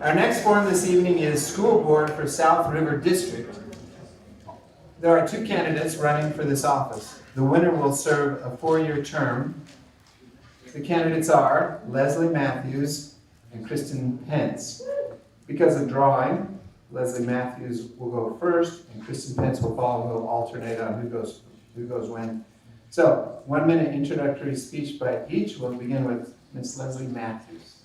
Our next forum this evening is School Board for South River District. There are two candidates running for this office. The winner will serve a 4-year term. The candidates are Leslie Matthews and Kristin Pence. Because of drawing, Leslie Matthews will go first, and Kristin Pence will follow. We'll alternate on who goes when. So, 1-minute introductory speech by each. We'll begin with Ms. Leslie Matthews.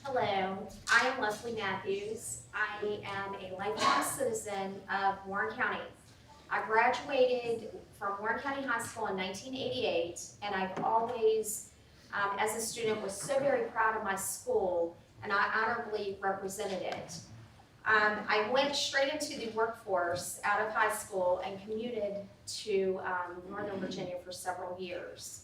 Hello, I am Leslie Matthews. I am a lifelong citizen of Warren County. I graduated from Warren County High School in 1988, and I've always, as a student, was so very proud of my school, and I honorably represented it. I went straight into the workforce out of high school and commuted to Northern Virginia for several years.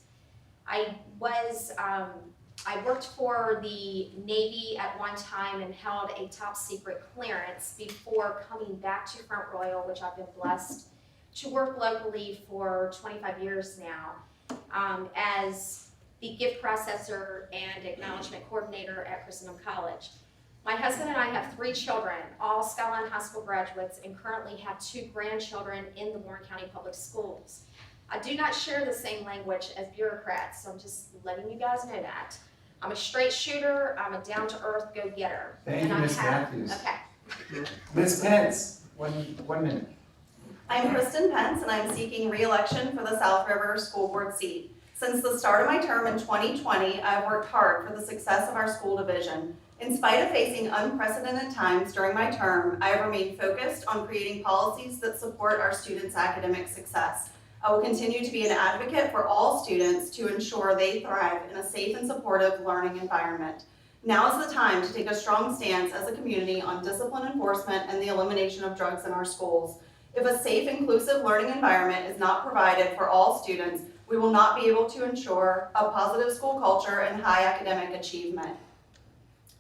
I worked for the Navy at one time and held a top secret clearance before coming back to Front Royal, which I've been blessed to work locally for 25 years now as the gift processor and acknowledgement coordinator at Christendom College. My husband and I have 3 children, all Skyline High School graduates, and currently have 2 grandchildren in the Warren County Public Schools. I do not share the same language as bureaucrats, so I'm just letting you guys know that. I'm a straight shooter, I'm a down-to-earth go-getter. Thank you, Ms. Matthews. Okay. Ms. Pence, one minute. I'm Kristin Pence, and I'm seeking re-election for the South River School Board seat. Since the start of my term in 2020, I've worked hard for the success of our school division. In spite of facing unprecedented times during my term, I have remained focused on creating policies that support our students' academic success. I will continue to be an advocate for all students to ensure they thrive in a safe and supportive learning environment. Now is the time to take a strong stance as a community on discipline enforcement and the elimination of drugs in our schools. If a safe, inclusive learning environment is not provided for all students, we will not be able to ensure a positive school culture and high academic achievement.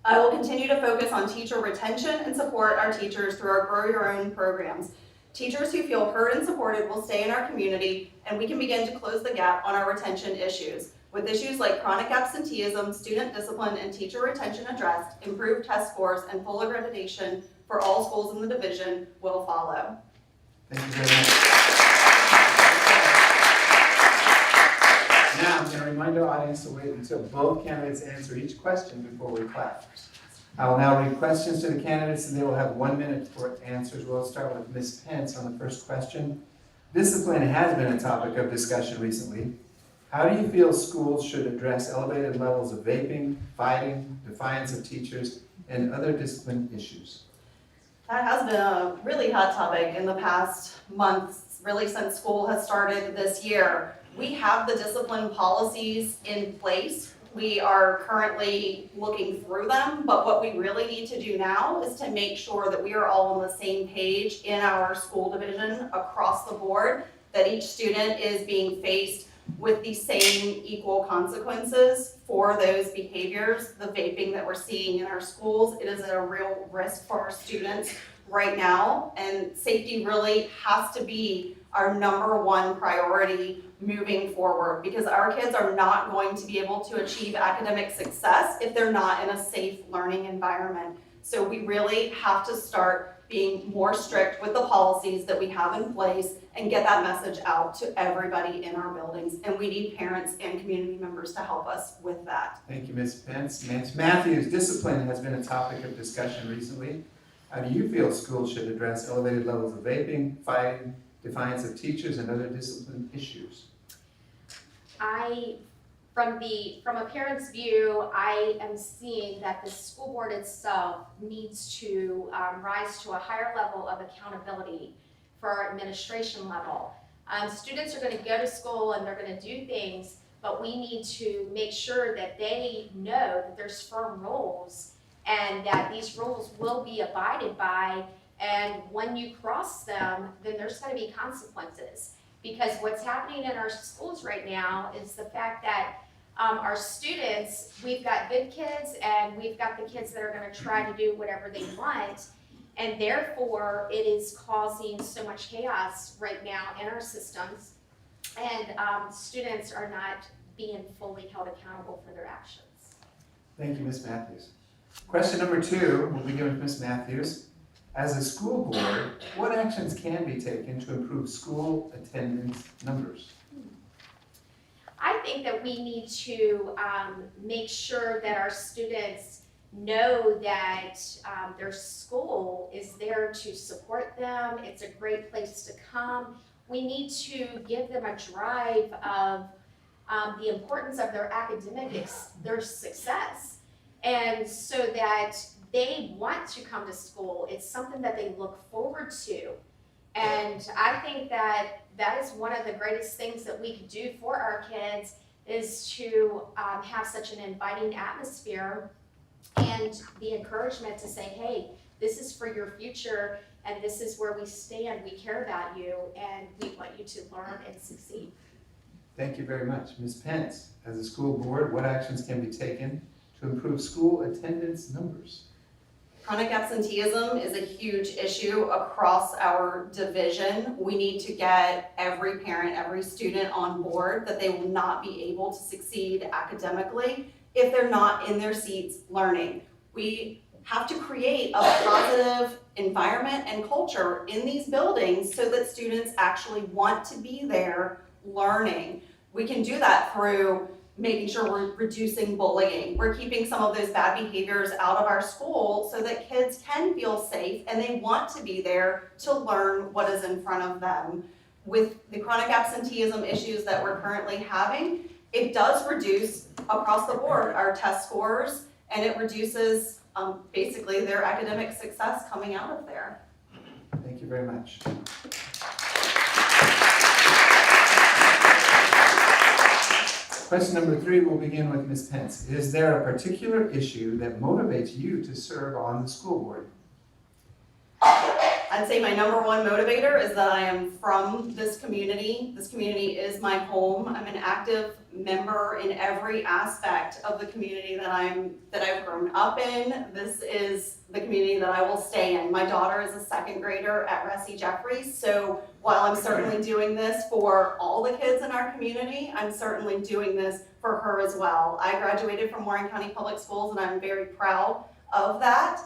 I will continue to focus on teacher retention and support our teachers through our Grow Your Own programs. Teachers who feel heard and supported will stay in our community, and we can begin to close the gap on our retention issues. With issues like chronic absenteeism, student discipline, and teacher retention addressed, improved test scores and full accreditation for all schools in the division will follow. Thank you very much. Now, I'm going to remind our audience to wait until both candidates answer each question before we clap. I will now read questions to the candidates, and they will have 1 minute for answers. We'll start with Ms. Pence on the first question. Discipline has been a topic of discussion recently. How do you feel schools should address elevated levels of vaping, fighting, defiance of teachers, and other discipline issues? That has been a really hot topic in the past months, really since school has started this year. We have the discipline policies in place. We are currently looking through them, but what we really need to do now is to make sure that we are all on the same page in our school division across the board, that each student is being faced with the same equal consequences for those behaviors. The vaping that we're seeing in our schools, it is a real risk for our students right now, and safety really has to be our #1 priority moving forward, because our kids are not going to be able to achieve academic success if they're not in a safe learning environment. So we really have to start being more strict with the policies that we have in place and get that message out to everybody in our buildings. And we need parents and community members to help us with that. Thank you, Ms. Pence. Ms. Matthews, discipline has been a topic of discussion recently. How do you feel schools should address elevated levels of vaping, fighting, defiance of teachers, and other discipline issues? From a parent's view, I am seeing that the school board itself needs to rise to a higher level of accountability for our administration level. Students are going to go to school and they're going to do things, but we need to make sure that they know that there's firm rules and that these rules will be abided by, and when you cross them, then there's going to be consequences. Because what's happening in our schools right now is the fact that our students, we've got good kids and we've got the kids that are going to try to do whatever they want, and therefore it is causing so much chaos right now in our systems, and students are not being fully held accountable for their actions. Thank you, Ms. Matthews. Question number 2, we'll begin with Ms. Matthews. As a school board, what actions can be taken to improve school attendance numbers? I think that we need to make sure that our students know that their school is there to support them. It's a great place to come. We need to give them a drive of the importance of their their success, and so that they want to come to school. It's something that they look forward to. And I think that that is one of the greatest things that we could do for our kids, is to have such an inviting atmosphere and the encouragement to say, hey, this is for your future and this is where we stand. We care about you and we want you to learn and succeed. Thank you very much. Ms. Pence, as a school board, what actions can be taken to improve school attendance numbers? Chronic absenteeism is a huge issue across our division. We need to get every parent, every student on board that they will not be able to succeed academically if they're not in their seats learning. We have to create a positive environment and culture in these buildings so that students actually want to be there learning. We can do that through making sure we're reducing bullying. We're keeping some of those bad behaviors out of our school so that kids can feel safe and they want to be there to learn what is in front of them. With the chronic absenteeism issues that we're currently having, it does reduce across the board our test scores, and it reduces basically their academic success coming out of there. Thank you very much. Question number 3 will begin with Ms. Pence. Is there a particular issue that motivates you to serve on the school board? I'd say my number one motivator is that I am from this community. This community is my home. I'm an active member in every aspect of the community that I've grown up in. This is the community that I will stay in. My daughter is a second grader at Ressie Jeffries, so while I'm certainly doing this for all the kids in our community, I'm certainly doing this for her as well. I graduated from Warren County Public Schools and I'm very proud of that.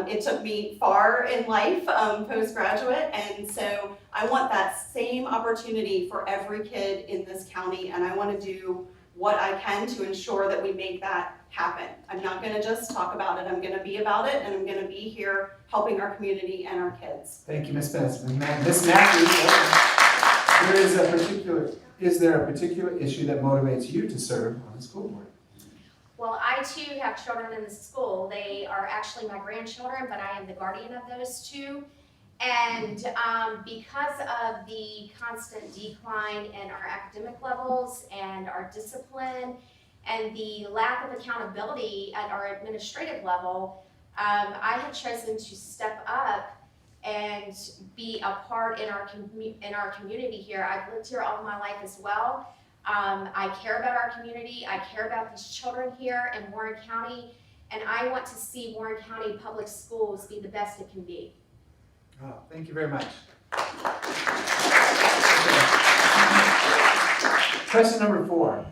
It took me far in life postgraduate, and so I want that same opportunity for every kid in this county, and I want to do what I can to ensure that we make that happen. I'm not going to just talk about it, I'm going to be about it, and I'm going to be here helping our community and our kids. Thank you, Ms. Pence. Ms. Matthews, is there a particular issue that motivates you to serve on the school board? Well, I too have children in the school. They are actually my grandchildren, but I am the guardian of those two. And because of the constant decline in our academic levels and our discipline and the lack of accountability at our administrative level, I have chosen to step up and be a part in our community here. I've lived here all my life as well. I care about our community. I care about these children here in Warren County, and I want to see Warren County Public Schools be the best it can be. Oh, thank you very much. Question number 4.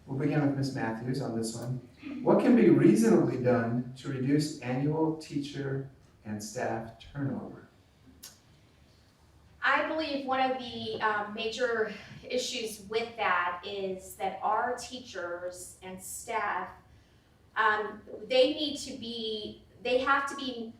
We'll begin with Ms. Matthews on this one. What can be reasonably done to reduce annual teacher and staff turnover? I believe one of the major issues with that is that our teachers and staff, they have to be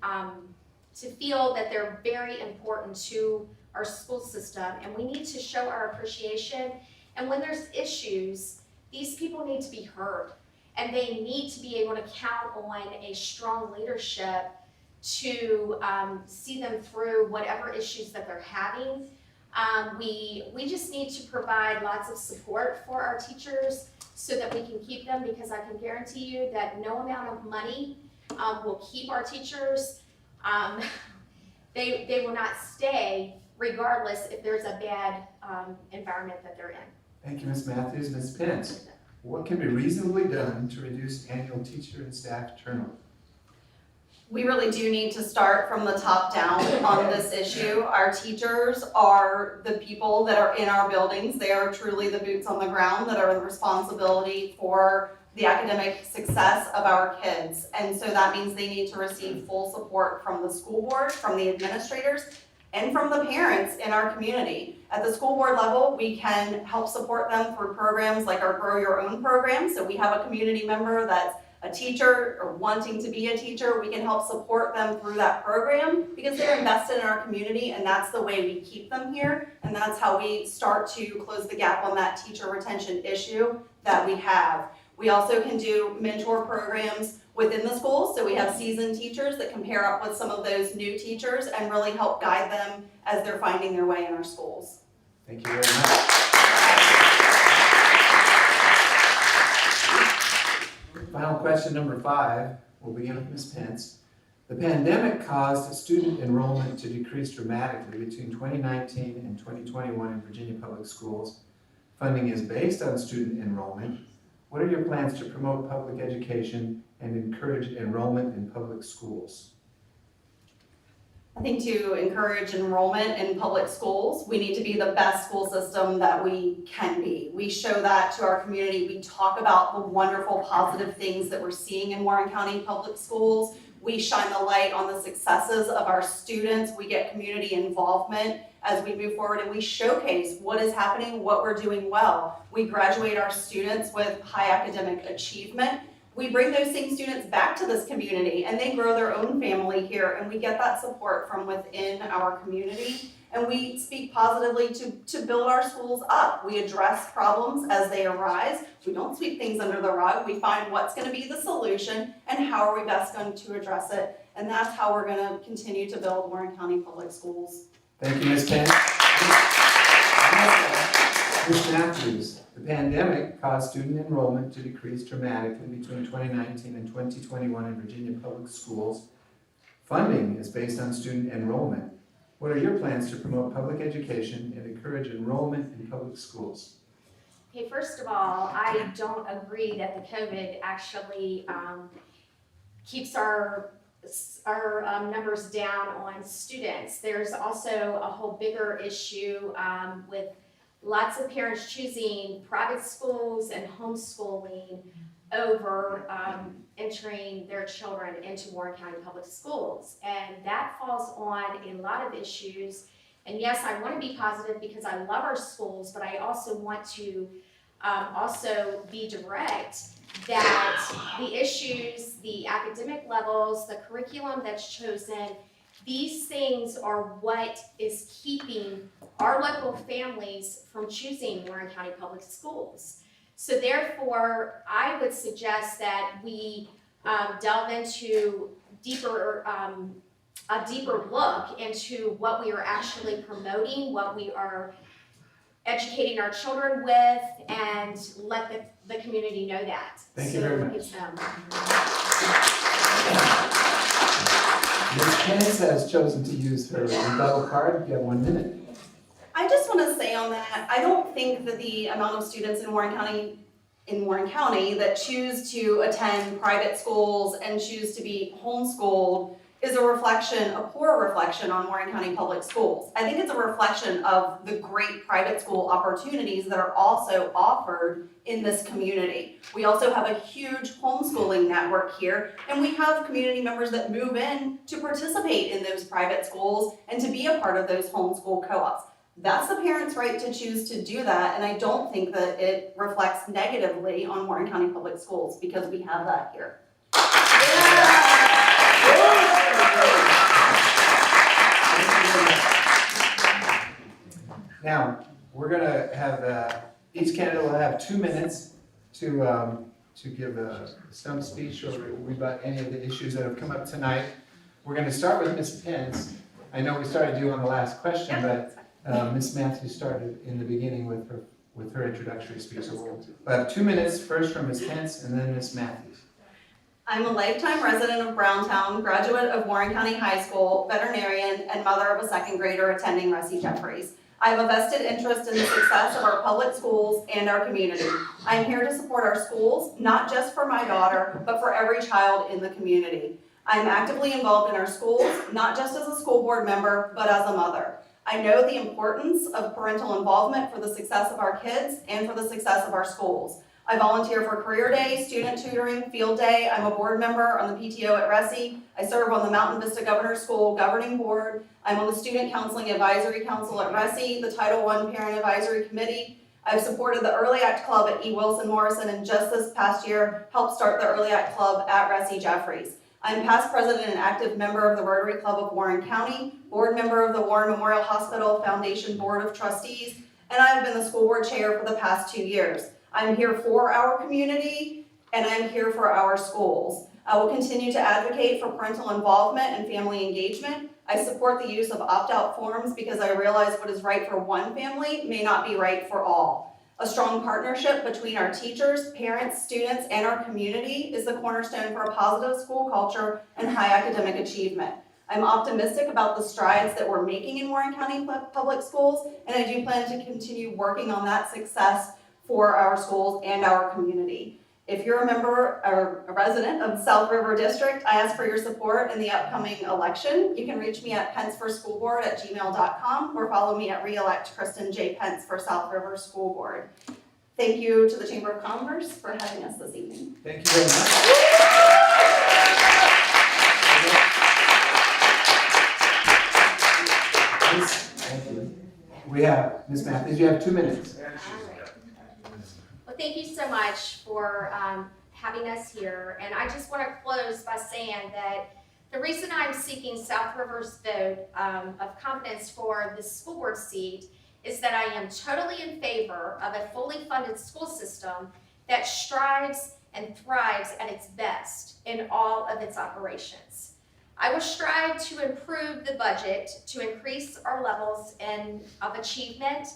to feel that they're very important to our school system, and we need to show our appreciation. And when there's issues, these people need to be heard, and they need to be able to count on a strong leadership to see them through whatever issues that they're having. We just need to provide lots of support for our teachers so that we can keep them, because I can guarantee you that no amount of money will keep our teachers. They will not stay regardless if there's a bad environment that they're in. Thank you, Ms. Matthews. Ms. Pence, what can be reasonably done to reduce annual teacher and staff turnover? We really do need to start from the top down on this issue. Our teachers are the people that are in our buildings. They are truly the boots on the ground that are the responsibility for the academic success of our kids. And so that means they need to receive full support from the school board, from the administrators, and from the parents in our community. At the school board level, we can help support them through programs like our Grow Your Own program. So we have a community member that's a teacher or wanting to be a teacher, we can help support them through that program because they're invested in our community, and that's the way we keep them here, and that's how we start to close the gap on that teacher retention issue that we have. We also can do mentor programs within the schools, so we have seasoned teachers that can pair up with some of those new teachers and really help guide them as they're finding their way in our schools. Thank you very much. Final question number 5, we'll begin with Ms. Pence. The pandemic caused student enrollment to decrease dramatically between 2019 and 2021 in Virginia public schools. Funding is based on student enrollment. What are your plans to promote public education and encourage enrollment in public schools? I think to encourage enrollment in public schools, we need to be the best school system that we can be. We show that to our community. We talk about the wonderful positive things that we're seeing in Warren County public schools. We shine the light on the successes of our students. We get community involvement as we move forward, and we showcase what is happening, what we're doing well. We graduate our students with high academic achievement. We bring those same students back to this community and they grow their own family here, and we get that support from within our community, and we speak positively to build our schools up. We address problems as they arise. We don't sweep things under the rug. We find what's going to be the solution and how are we best going to address it, and that's how we're going to continue to build Warren County Public Schools. Thank you, Ms. Pence. Ms. Mathews, the pandemic caused student enrollment to decrease dramatically between 2019 and 2021 in Virginia public schools. Funding is based on student enrollment. What are your plans to promote public education and encourage enrollment in public schools? Okay, first of all, I don't agree that the COVID actually keeps our numbers down on students. There's also a whole bigger issue with lots of parents choosing private schools and homeschooling over entering their children into Warren County Public Schools. And that falls on a lot of issues. And yes, I want to be positive because I love our schools, but I also want to also be direct that the issues, the academic levels, the curriculum that's chosen, these things are what is keeping our local families from choosing Warren County Public Schools. So therefore, I would suggest that we delve into a deeper look into what we are actually promoting, what we are educating our children with, and let the community know that. Thank you very much. Ms. Pence has chosen to use her rebuttal card. You have 1 minute. I just want to say on that, I don't think that the amount of students in Warren County that choose to attend private schools and choose to be homeschooled is a poor reflection on Warren County Public Schools. I think it's a reflection of the great private school opportunities that are also offered in this community. We also have a huge homeschooling network here, and we have community members that move in to participate in those private schools and to be a part of those homeschool co-ops. That's the parents' right to choose to do that, and I don't think that it reflects negatively on Warren County Public Schools because we have that here. Now, we're going to have, each candidate will have 2 minutes to give a stump speech or rebut any of the issues that have come up tonight. We're going to start with Ms. Pence. I know we started you on the last question, but Ms. Mathews started in the beginning with her introductory speech. So we'll have 2 minutes, first from Ms. Pence and then Ms. Mathews. I'm a lifetime resident of Browntown, graduate of Warren County High School, veterinarian, and mother of a second grader attending Russie Jeffries. I have a vested interest in the success of our public schools and our community. I am here to support our schools, not just for my daughter, but for every child in the community. I'm actively involved in our schools, not just as a school board member, but as a mother. I know the importance of parental involvement for the success of our kids and for the success of our schools. I volunteer for Career Day, Student Tutoring, Field Day. I'm a board member on the PTO at RESI. I serve on the Mountain Vista Governor's School Governing Board. I'm on the Student Counseling Advisory Council at RESI, the Title I Parent Advisory Committee. I've supported the Early Act Club at E. Wilson Morrison, and just this past year helped start the Early Act Club at RESI Jeffries. I'm past president and active member of the Rotary Club of Warren County, board member of the Warren Memorial Hospital Foundation Board of Trustees, and I've been the school board chair for the past 2 years. I'm here for our community, and I'm here for our schools. I will continue to advocate for parental involvement and family engagement. I support the use of opt-out forms because I realize what is right for one family may not be right for all. A strong partnership between our teachers, parents, students, and our community is the cornerstone for a positive school culture and high academic achievement. I'm optimistic about the strides that we're making in Warren County Public Schools, and I do plan to continue working on that success for our schools and our community. If you're a member or a resident of the South River District, I ask for your support in the upcoming election. You can reach me at penceforschoolboard@gmail.com or follow me at reelect Kristin J. Pence for South River School Board. Thank you to the Chamber of Commerce for having us this evening. Thank you very much. Thank you. We have, Ms. Mathews, you have 2 minutes. Well, thank you so much for having us here. And I just want to close by saying that the reason I'm seeking South River's vote of confidence for this school board seat is that I am totally in favor of a fully funded school system that strives and thrives at its best in all of its operations. I will strive to improve the budget to increase our levels of achievement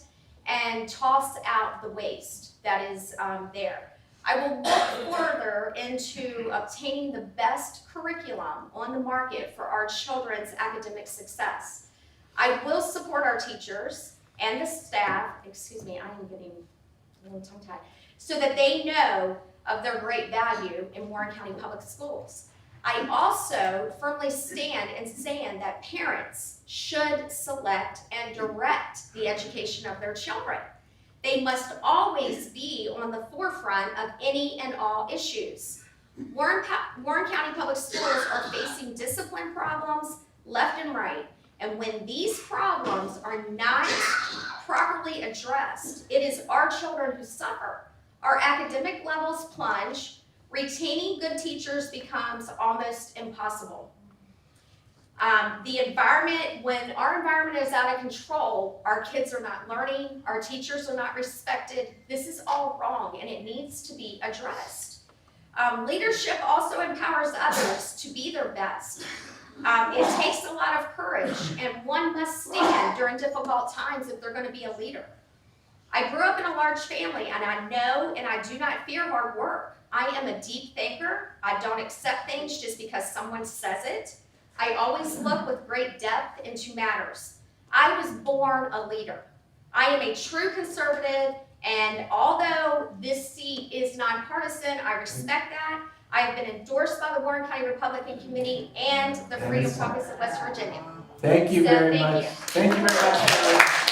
and toss out the waste that is there. I will look further into obtaining the best curriculum on the market for our children's academic success. I will support our teachers and the staff, I am getting a little tongue-tied, so that they know of their great value in Warren County Public Schools. I also firmly stand in saying that parents should select and direct the education of their children. They must always be on the forefront of any and all issues. Warren County Public Schools are facing discipline problems left and right, and when these problems are not properly addressed, it is our children who suffer. Our academic levels plunge. Retaining good teachers becomes almost impossible. When our environment is out of control, our kids are not learning, our teachers are not respected. This is all wrong, and it needs to be addressed. Leadership also empowers others to be their best. It takes a lot of courage, and one must stand during difficult times if they're going to be a leader. I grew up in a large family, and I know and I do not fear hard work. I am a deep thinker. I don't accept things just because someone says it. I always look with great depth into matters. I was born a leader. I am a true conservative, and although this seat is nonpartisan, I respect that. I have been endorsed by the Warren County Republican Committee and the Freedom Caucus of West Virginia. Thank you very much. Thank you. Thank you very much.